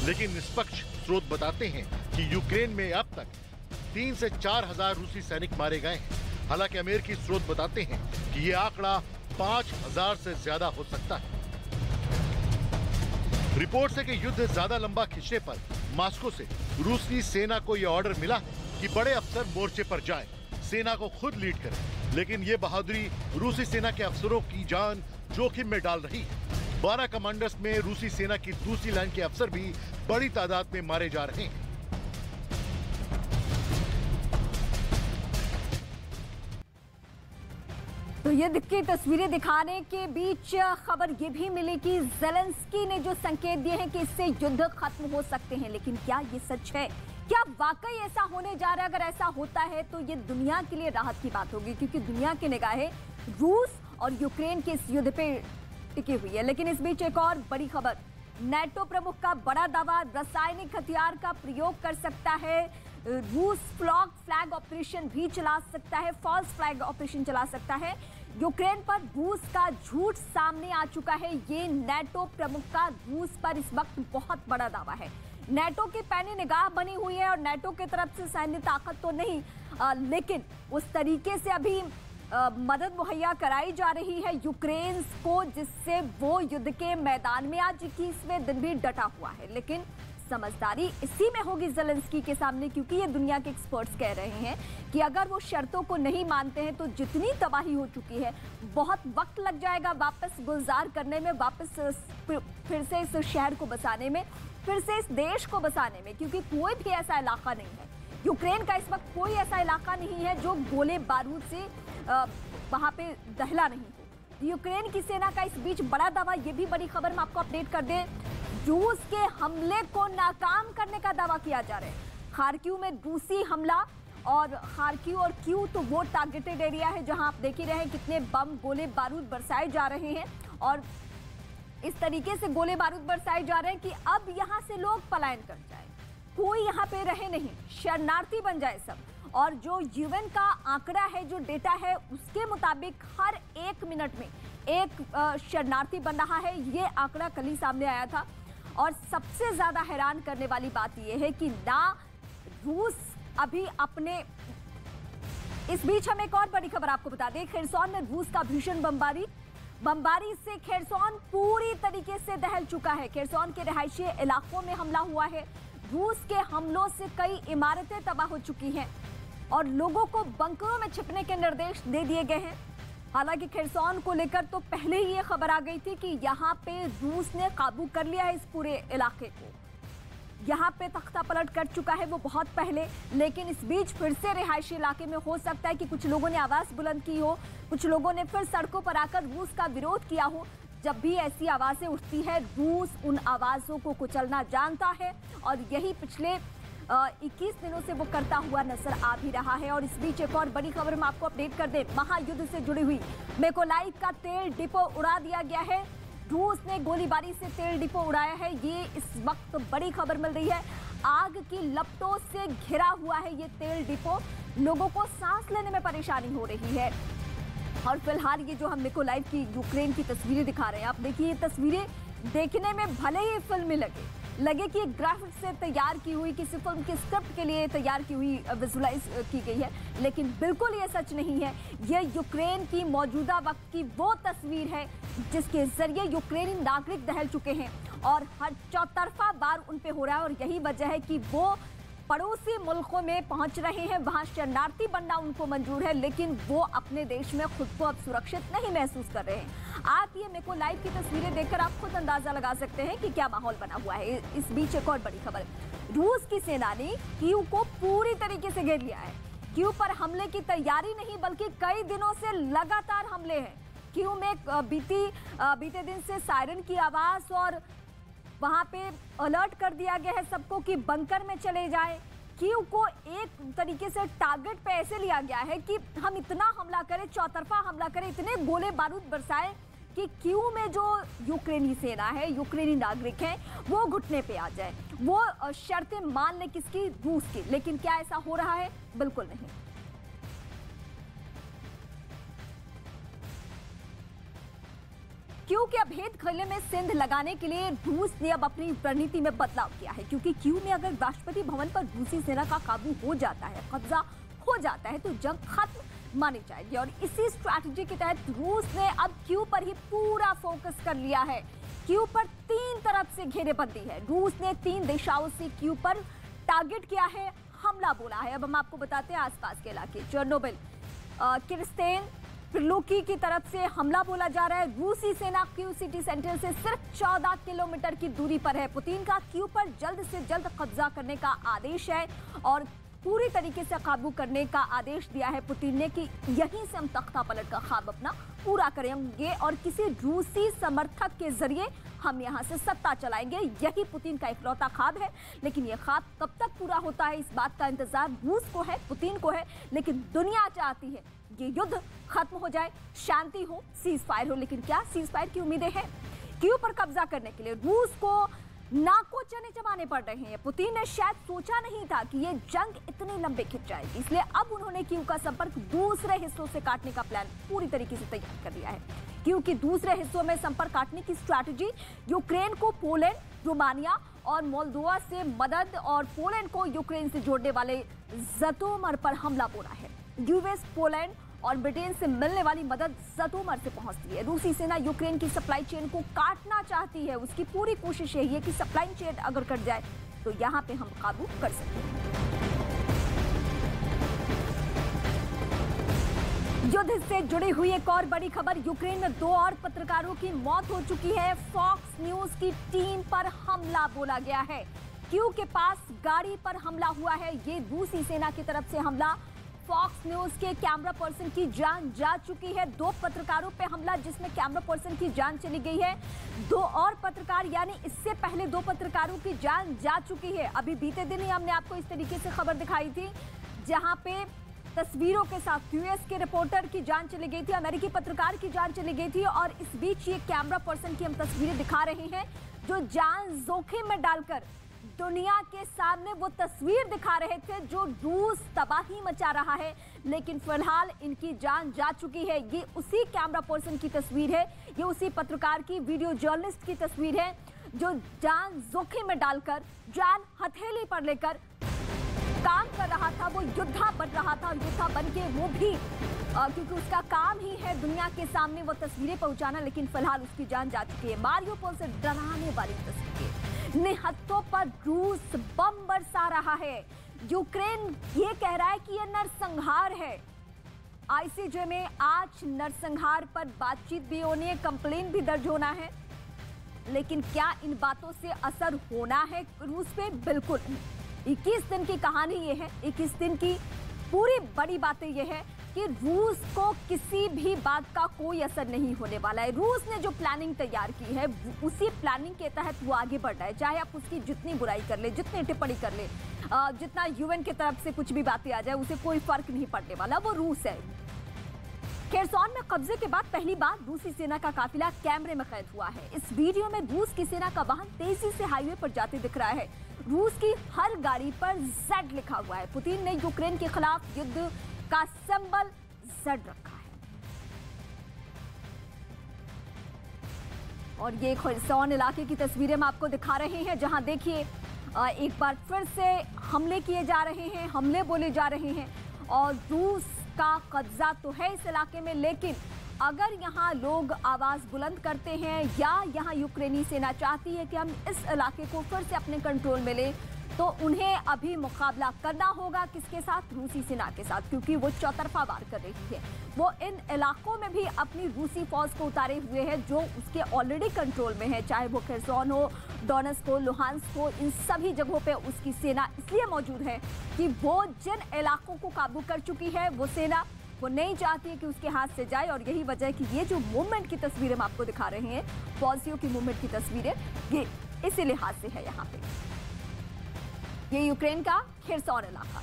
लेकिन निष्पक्ष स्रोत बताते हैं कि यूक्रेन में अब तक 3 से 4 हजार रूसी सैनिक मारे गए हैं। हालांकि अमेरिकी स्रोत बताते हैं कि यह आंकड़ा 5,000 से ज्यादा हो सकता है। रिपोर्ट है कि युद्ध ज्यादा लंबा खिंचने पर मॉस्को से रूसी सेना को यह ऑर्डर मिला कि बड़े अफसर मोर्चे पर जाएं, सेना को खुद लीड करें। लेकिन यह बहादुरी रूसी सेना के अफसरों की जान जोखिम में डाल रही है। 12 कमांडर्स में रूसी सेना की दूसरी लाइन के अफसर भी बड़ी तादाद में मारे जा रहे हैं। तो युद्ध की तस्वीरें दिखाने के बीच खबर ये भी मिली कि ज़ेलेंस्की ने जो संकेत दिए हैं कि इससे युद्ध खत्म हो सकते हैं, लेकिन क्या ये सच है? क्या वाकई ऐसा होने जा रहा है? अगर ऐसा होता है तो ये दुनिया के लिए राहत की बात होगी, क्योंकि दुनिया की निगाहें रूस और यूक्रेन के इस युद्ध पे टिकी हुई है। लेकिन इस बीच एक और बड़ी खबर, नेटो प्रमुख का बड़ा दावा, रासायनिक हथियार का प्रयोग कर सकता है रूस, फ्लैग ऑपरेशन भी चला सकता है, फॉल्स फ्लैग ऑपरेशन चला सकता है। यूक्रेन पर रूस का झूठ सामने आ चुका है। ये नेटो प्रमुख का रूस पर इस वक्त बहुत बड़ा दावा है। नेटो की पैनी निगाह बनी हुई है और नेटो की तरफ से सैन्य ताकत तो नहीं, लेकिन उस तरीके से अभी मदद मुहैया कराई जा रही है यूक्रेन को, जिससे वो युद्ध के मैदान में आज 21वें दिन भी डटा हुआ है। लेकिन समझदारी इसी में होगी ज़ेलेंस्की के सामने, क्योंकि ये दुनिया के एक्सपर्ट्स कह रहे हैं कि अगर वो शर्तों को नहीं मानते हैं तो जितनी तबाही हो चुकी है, बहुत वक्त लग जाएगा वापस गुलजार करने में, वापस फिर से इस शहर को बसाने में, फिर से इस देश को बसाने में, क्योंकि कोई भी ऐसा इलाका नहीं है, यूक्रेन का इस वक्त कोई ऐसा इलाका नहीं है जो गोले बारूद से वहां पे दहला नहीं हो। यूक्रेन की सेना का इस बीच बड़ा दावा, ये भी बड़ी खबर मैं आपको अपडेट कर दें, रूस के हमले को नाकाम करने का दावा किया जा रहा है। खार्किव में रूसी हमला, और खार्किव और क्यू तो वो टारगेटेड एरिया है जहां आप देख ही रहे हैं कितने बम गोले बारूद बरसाए जा रहे हैं, और इस तरीके से गोले बारूद बरसाए जा रहे हैं कि अब यहां से लोग पलायन कर जाए, कोई यहां पे रहे नहीं, शरणार्थी बन जाए सब। और जो यूएन का आंकड़ा है, जो डेटा है, उसके मुताबिक हर 1 मिनट में एक शरणार्थी बन रहा है। ये आंकड़ा कल ही सामने आया था। और सबसे ज्यादा हैरान करने वाली बात यह है कि ना रूस अभी अपने, इस बीच हम एक और बड़ी खबर आपको बता दें, खेरसौन में रूस का भीषण बमबारी से खेरसौन पूरी तरीके से दहल चुका है। खेरसौन के रिहायशी इलाकों में हमला हुआ है। रूस के हमलों से कई इमारतें तबाह हो चुकी हैं और लोगों को बंकरों में छिपने के निर्देश दे दिए गए हैं। हालांकि खेरसौन को लेकर तो पहले ही ये खबर आ गई थी कि यहाँ पे रूस ने काबू कर लिया है इस पूरे इलाके को, यहाँ पे तख्ता पलट कर चुका है वो बहुत पहले। लेकिन इस बीच फिर से रिहायशी इलाके में हो सकता है कि कुछ लोगों ने आवाज बुलंद की हो, कुछ लोगों ने फिर सड़कों पर आकर रूस का विरोध किया हो। जब भी ऐसी आवाजें उठती है, रूस उन आवाजों को कुचलना जानता है और यही पिछले 21 दिनों से वो करता हुआ नजर आ भी रहा है। और इस बीच एक और बड़ी खबर में आपको अपडेट कर दें, महायुद्ध से जुड़ी हुई मिकोलाइव का तेल डिपो उड़ा दिया गया है। रूस ने गोलीबारी से तेल डिपो उड़ाया है, ये इस वक्त बड़ी खबर मिल रही है। आग की लपटों से घिरा हुआ है ये तेल डिपो, लोगों को सांस लेने में परेशानी हो रही है। और फिलहाल ये जो हम मिकोलाइव की यूक्रेन की तस्वीरें दिखा रहे हैं, आप देखिए, ये तस्वीरें देखने में भले ही फिल्मी लगे कि ग्राफिक्स से तैयार की हुई, किसी फिल्म के स्क्रिप्ट के लिए तैयार की हुई, विजुलाइज की गई है, लेकिन बिल्कुल ये सच नहीं है। ये यूक्रेन की मौजूदा वक्त की वो तस्वीर है जिसके जरिए यूक्रेनी नागरिक दहल चुके हैं और हर चौतरफा वार उन पे हो रहा है। और यही वजह है कि वो पड़ोसी मुल्कों में पहुंच रहे हैं, वहां शरणार्थी बनना उनको मंजूर है, लेकिन वो अपने देश में खुद को अब सुरक्षित नहीं महसूस कर रहे हैं। आप ये मिकोलाइव की तस्वीरें देखकर आप खुद अंदाजा लगा सकते हैं कि क्या माहौल बना हुआ है। इस बीच एक और बड़ी खबर, रूस की सेना ने कीव को पूरी तरीके से घेर लिया है। कीव पर हमले की तैयारी नहीं, बल्कि कई दिनों से लगातार हमले हैं। कीव में बीते दिन से सायरन की आवाज और वहां पे अलर्ट कर दिया गया है सबको कि बंकर में चले जाएं। कीव को एक तरीके से टारगेट पे ऐसे लिया गया है कि हम इतना हमला करें, चौतरफा हमला करें, इतने गोले बारूद बरसाएं कि कीव में जो यूक्रेनी सेना है, यूक्रेनी नागरिक हैं, वो घुटने पे आ जाए, वो शर्तें मान ले किसकी, रूस की। लेकिन क्या ऐसा हो रहा है? बिल्कुल नहीं। क्यू के अभेद खिले में सिंध लगाने के लिए रूस ने अब अपनी रणनीति में बदलाव किया है, क्योंकि क्यू में अगर राष्ट्रपति भवन पर रूसी सेना का काबू हो जाता है, कब्जा हो जाता है, तो जंग खत्म मानी जाएगी। और इसी स्ट्रैटेजी के तहत रूस ने अब क्यू पर ही पूरा फोकस कर लिया है। क्यू पर 3 तरफ से घेरेबंदी है। रूस ने 3 दिशाओं से क्यू पर टारगेट किया है, हमला बोला है। अब हम आपको बताते हैं आसपास के इलाके, चेर्नोबिल, किर्स्तेन, प्रिलुकी की तरफ से हमला बोला जा रहा है। रूसी सेना क्यू सिटी सेंटर से सिर्फ 14 किलोमीटर की दूरी पर है। पुतिन का क्यू पर जल्द से जल्द कब्जा करने का आदेश है और पूरी तरीके से काबू करने का आदेश दिया है पुतिन ने कि यहीं से हम तख्ता पलट का ख्वाब अपना पूरा करेंगे और किसी रूसी समर्थक के जरिए हम यहां से सत्ता चलाएंगे। यही पुतिन का इकलौता ख्वाब है, लेकिन यह ख्वाब कब तक पूरा होता है, इस बात का इंतजार रूस को है, पुतिन को है। लेकिन दुनिया चाहती है ये युद्ध खत्म हो जाए, शांति हो, सीज फायर हो। लेकिन क्या सीज फायर की उम्मीदें हैं? क्यू पर कब्जा करने के लिए रूस को नाको चने चबाने पड़ रहे हैं। पुतिन ने शायद सोचा नहीं था कि ये जंग इतने लंबे खिंच जाएगी, इसलिए अब उन्होंने क्यू का संपर्क दूसरे हिस्सों से काटने का प्लान पूरी तरीके से तैयार कर लिया है। क्यू की दूसरे हिस्सों में संपर्क काटने की स्ट्रैटेजी यूक्रेन को पोलैंड, रोमानिया और मोल्दोवा से मदद और पोलैंड को यूक्रेन से जोड़ने वाले जतोमर पर हमला बोला है। यूएस, पोलैंड और ब्रिटेन से मिलने वाली मदद जतोमर से पहुंचती है। रूसी सेना यूक्रेन की सप्लाई चेन को काटना चाहती है। उसकी पूरी कोशिश यही है कि सप्लाई चेन अगर कट जाए तो यहां पे हम काबू कर सकते हैं। युद्ध से जुड़ी हुई एक और बड़ी खबर, यूक्रेन में 2 और पत्रकारों की मौत हो चुकी है। फॉक्स न्यूज की टीम पर हमला बोला गया है। क्यू के पास गाड़ी पर हमला हुआ है, ये रूसी सेना की तरफ से हमला। फॉक्स न्यूज के कैमरा पर्सन की जान जा चुकी है। 2 पत्रकारों पे हमला जिसमें कैमरा पर्सन की जान चली गई है। 2 और पत्रकार, यानी इससे पहले 2 पत्रकारों की जान जा चुकी है। अभी बीते दिन ही हमने आपको इस तरीके से खबर दिखाई थी, जहां पे तस्वीरों के साथ यूएस के रिपोर्टर की जान चली गई थी, अमेरिकी पत्रकार की जान चली गई थी। और इस बीच ये कैमरा पर्सन की हम तस्वीरें दिखा रहे हैं जो जान जोखिम में डालकर दुनिया के सामने वो तस्वीर दिखा रहे थे जो रूस तबाही मचा रहा है। लेकिन फिलहाल इनकी जान जा चुकी है। ये उसी कैमरा पर्सन की तस्वीर है, ये उसी पत्रकार की, वीडियो जर्नलिस्ट की तस्वीर है जो जान जोखिम में डालकर, जान हथेली पर लेकर काम कर रहा था। वो योद्धा बन रहा था और योद्धा बन के वो भी क्योंकि उसका काम ही है दुनिया के सामने वो तस्वीरें पहुंचाना। लेकिन फिलहाल उसकी जान जा चुकी है। मारियोपोल से डराने वाली तस्वीरें, निहत्तों पर रूस बम बरसा रहा है। यूक्रेन ये कह रहा है कि यह नरसंहार है। आईसीजे में आज नरसंहार पर बातचीत भी होनी है, कंप्लेन भी दर्ज होना है। लेकिन क्या इन बातों से असर होना है रूस पे? बिल्कुल नहीं। 21 दिन की कहानी ये है, 21 दिन की पूरी बड़ी बातें ये है कि रूस को किसी भी बात का कोई असर नहीं होने वाला है। रूस ने जो प्लानिंग तैयार की है उसी प्लानिंग के तहत वो आगे बढ़ रहा है। चाहे आप उसकी जितनी बुराई कर ले, जितनी टिप्पणी कर ले, जितना यूएन की तरफ से कुछ भी बातें आ जाए, उसे कोई फर्क नहीं पड़ने वाला। वो रूस है। खेरसौन में कब्जे के बाद पहली बार रूसी सेना का काफिला कैमरे में कैद हुआ है। इस वीडियो में रूस की सेना का वाहन तेजी से हाईवे पर जाते दिख रहा है। रूस की हर गाड़ी पर Z लिखा हुआ है। पुतिन ने यूक्रेन के खिलाफ युद्ध का सिंबल Z रखा है। और ये खेरसौन इलाके की तस्वीरें हम आपको दिखा रहे हैं, जहां देखिए एक बार फिर से हमले किए जा रहे हैं, हमले बोले जा रहे हैं और रूस का कब्जा तो है इस इलाके में। लेकिन अगर यहाँ लोग आवाज बुलंद करते हैं या यहाँ यूक्रेनी सेना चाहती है कि हम इस इलाके को फिर से अपने कंट्रोल में लें, तो उन्हें अभी मुकाबला करना होगा किसके साथ? रूसी सेना के साथ, क्योंकि वो चौतरफा वार कर रही है। वो इन इलाकों में भी अपनी रूसी फौज को उतारे हुए हैं जो उसके ऑलरेडी कंट्रोल में है, चाहे वो खेरसौन हो, डोनेट्स्क हो, लुहांस्क हो। इन सभी जगहों पे उसकी सेना इसलिए मौजूद है कि वो जिन इलाकों को काबू कर चुकी है, वो सेना वो नहीं चाहती है कि उसके हाथ से जाए। और यही वजह है कि ये जो मूवमेंट की तस्वीरें हम आपको दिखा रहे हैं, फौजियों की मूवमेंट की तस्वीरें, ये इसी लिहाज से है। यहाँ पे ये यूक्रेन का खेरसौन इलाका।